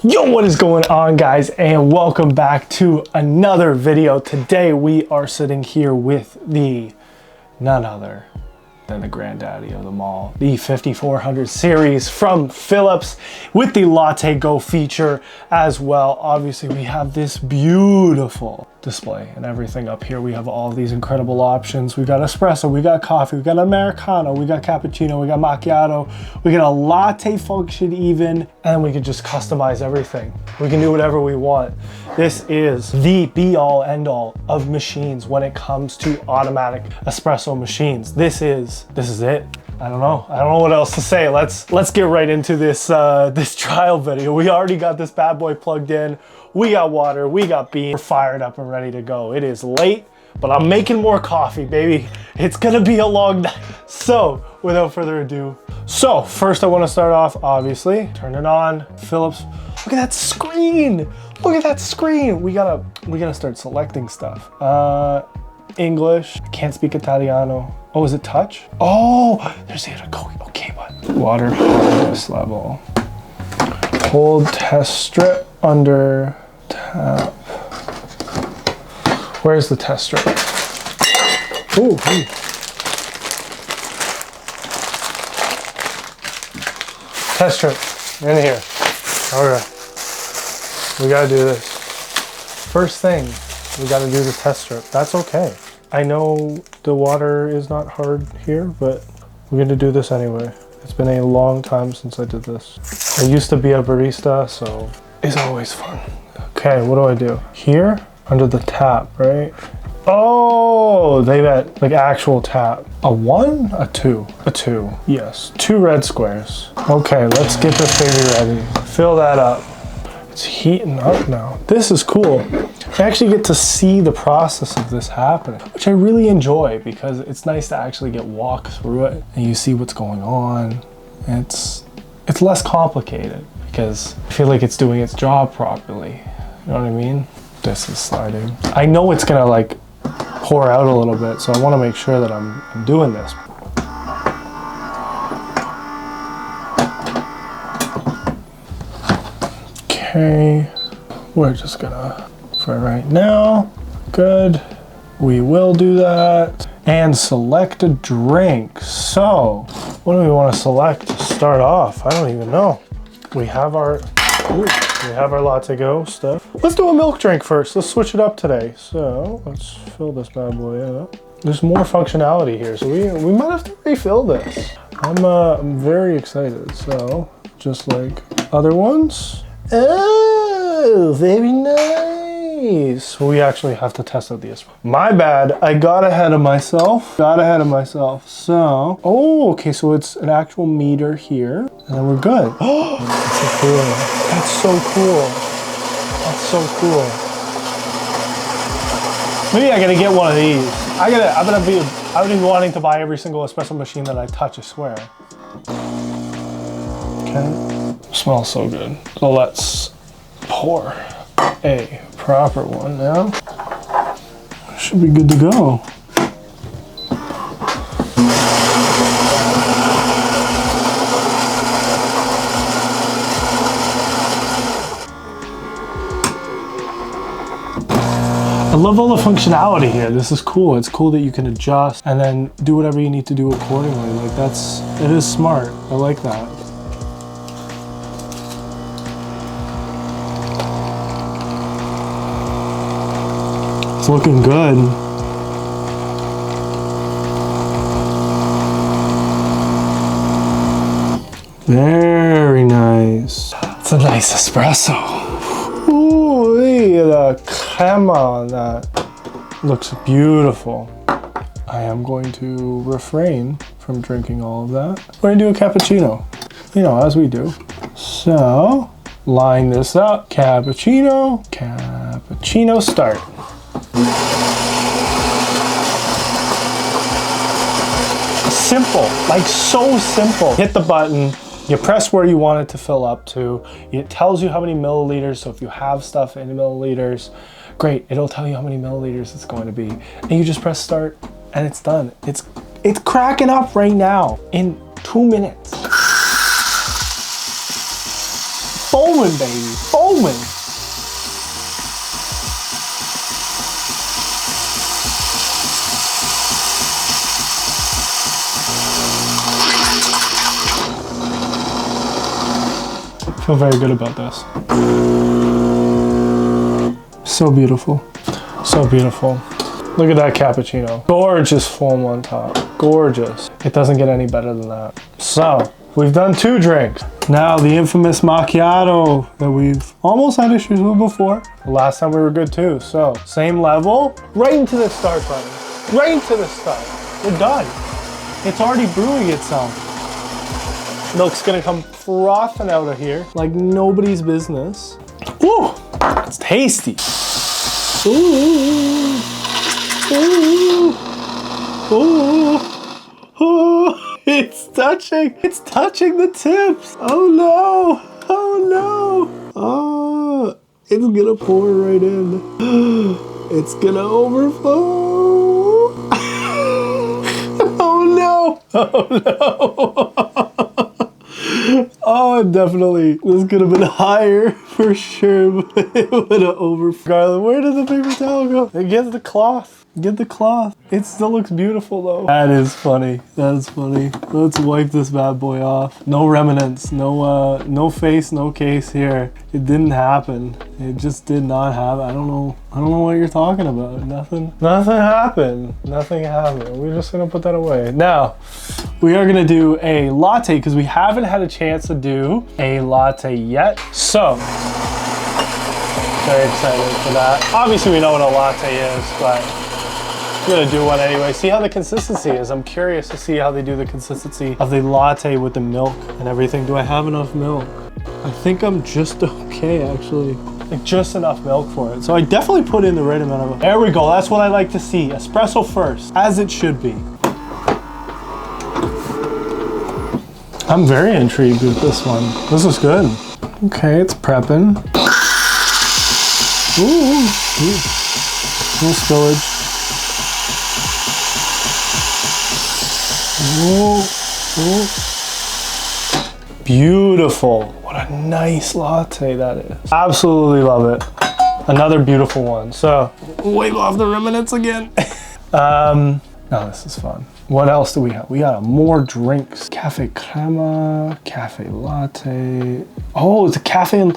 Yo, what is going on, guys, and welcome back to another video. Today we are sitting here with the none other than the granddaddy of them all, the 5400 series from Philips with the Latte Go feature as well. Obviously we have this beautiful display and everything up here. We have all these incredible options. We got espresso, we got coffee, we got Americano, we got cappuccino, we got macchiato, we got a latte function even, and we can just customize everything. We can do whatever we want. This is the be all end all of machines when it comes to automatic espresso machines. This is it. I don't know what else to say. Let's get right into this this trial video. We already got this bad boy plugged in. We got water, we got beans. We're fired up and ready to go. It is late, but I'm making more coffee, baby. It's gonna be a long night. So without further ado, first I want to start off, obviously, turn it on. Philips, look at that screen. Look at that screen. We gotta start selecting stuff. English, can't speak Italiano. Oh, is it touch? Oh, there's the other okay button. Water hardness level. Hold test strip under tap. Where's the test strip? Ooh. Test strip in here. Okay. We gotta do this. First thing, we gotta do the test strip. That's okay. I know the water is not hard here, but we're gonna do this anyway. It's been a long time since I did this. I used to be a barista, so it's always fun. Okay, what do I do? Here, under the tap, right? Oh, they got like actual tap. A 1, a 2, a 2. Yes, 2 red squares. Okay, let's get this baby ready. Fill that up. It's heating up now. This is cool. I actually get to see the process of this happening, which I really enjoy because it's nice to actually get walked through it and you see what's going on. It's less complicated because I feel like it's doing its job properly. You know what I mean? This is sliding. I know it's gonna like pour out a little bit, so I want to make sure that I'm doing this. Okay, we're just gonna, for right now, good. We will do that. And select a drink. So, what do we want to select to start off? I don't even know. We have our Latte Go stuff. Let's do a milk drink first. Let's switch it up today. So, let's fill this bad boy up. There's more functionality here, so we might have to refill this. I'm very excited. So, just like other ones. Oh, very nice. We actually have to test out the espresso. My bad, I got ahead of myself. So, oh, okay, so it's an actual meter here, and then we're good. Oh, that's so cool. That's so cool. Maybe I gotta get one of these. I've been wanting to buy every single espresso machine that I touch, I swear. Okay. Smells so good. So let's pour a proper one now. Should be good to go. I love all the functionality here. This is cool. It's cool that you can adjust and then do whatever you need to do accordingly. Like it is smart. I like that. It's looking good. Very nice. It's a nice espresso. Ooh, the crema on that looks beautiful. I am going to refrain from drinking all of that. We're gonna do a cappuccino, you know, as we do. So, line this up. Cappuccino, start. Simple, like so simple. Hit the button, you press where you want it to fill up to. It tells you how many milliliters, so if you have stuff in milliliters, great, it'll tell you how many milliliters it's going to be. And you just press start and it's done. It's cracking up right now in 2 minutes. Boom! foaming, baby, foaming. I feel very good about this. So beautiful. So beautiful. Look at that cappuccino. Gorgeous foam on top. Gorgeous. It doesn't get any better than that. So, we've done 2 drinks. Now the infamous macchiato that we've almost had issues with before. Last time we were good too. So, same level. Right into the start button. Right into the start. We're done. It's already brewing itself. Milk's gonna come frothing out of here like nobody's business. Ooh, it's tasty. Ooh, ooh, ooh, ooh. It's touching the tips. Oh no, oh no. Oh, it's gonna pour right in. It's gonna overflow. Oh no, oh no. Oh, definitely. This could have been higher for sure, but it would have overflowed. Where did the paper towel go? Get the cloth. Get the cloth. It still looks beautiful though. That is funny. That is funny. Let's wipe this bad boy off. No remnants. No face, no case here. It didn't happen. It just did not happen. I don't know what you're talking about. Nothing happened. Nothing happened. We're just gonna put that away. Now, we are gonna do a latte because we haven't had a chance to do a latte yet. So, very excited for that. Obviously we know what a latte is, but I'm gonna do one anyway. See how the consistency is. I'm curious to see how they do the consistency of the latte with the milk and everything. Do I have enough milk? I think I'm just okay, actually. Like just enough milk for it. So I definitely put in the right amount of. There we go. That's what I like to see. Espresso first, as it should be. I'm very intrigued with this one. This is good. Okay, it's prepping. Ooh, ooh. No spillage. Ooh, ooh. Beautiful. What a nice latte that is. Absolutely love it. Another beautiful one. So, wipe off the remnants again. No, this is fun. What else do we have? We got more drinks. Cafe crema, cafe latte. Oh, it's a cafe.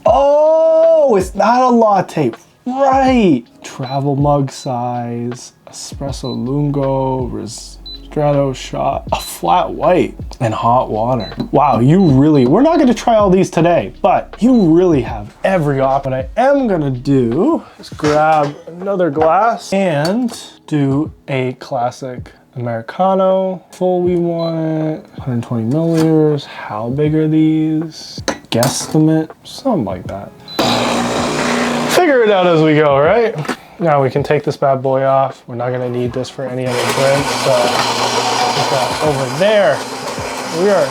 Oh, it's not a latte. Right. Travel mug size, espresso lungo, ristretto shot, a flat white, and hot water. Wow, we're not gonna try all these today, but you really have every option. What I am gonna do is grab another glass and do a classic Americano. Full we want it, 120 milliliters. How big are these? Guesstimate, something like that. Figure it out as we go, right? Now we can take this bad boy off. We're not gonna need this for any other drink, so put that over there. We are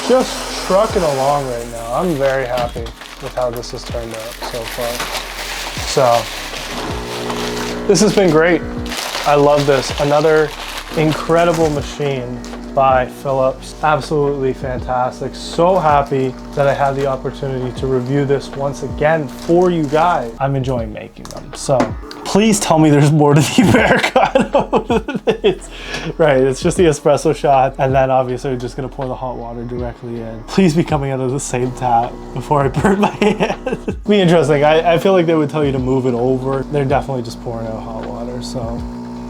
just trucking along right now. I'm very happy with how this has turned out so far. So, this has been great. I love this. Another incredible machine by Philips. Absolutely fantastic. So happy that I had the opportunity to review this once again for you guys. I'm enjoying making them. So please tell me there's more to the Americano. It's just the espresso shot. And then obviously we're just gonna pour the hot water directly in. Please be coming out of the same tap before I burn my hand. Be interesting. I feel like they would tell you to move it over. They're definitely just pouring out hot water. So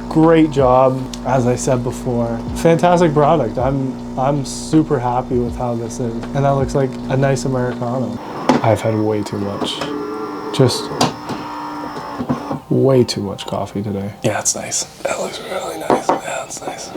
great job, as I said before. Fantastic product. I'm super happy with how this is. And that looks like a nice Americano. I've had way too much. Just way too much coffee today. Yeah, it's nice. That looks really nice. Yeah, it's nice.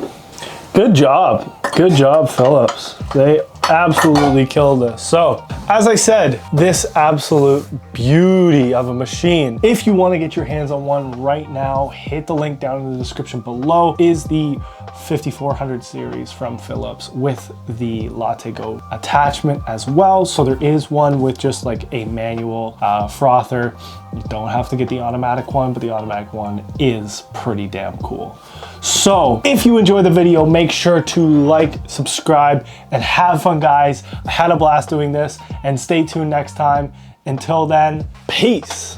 Good job. Good job, Philips. They absolutely killed this. So, as I said, this absolute beauty of a machine. If you want to get your hands on one right now, hit the link down in the description below. Is the 5400 series from Philips with the Latte Go attachment as well. So there is one with just like a manual frother You don't have to get the automatic one, but the automatic one is pretty damn cool. So if you enjoyed the video, make sure to like, subscribe, and have fun, guys. I had a blast doing this, and stay tuned next time. Until then, peace.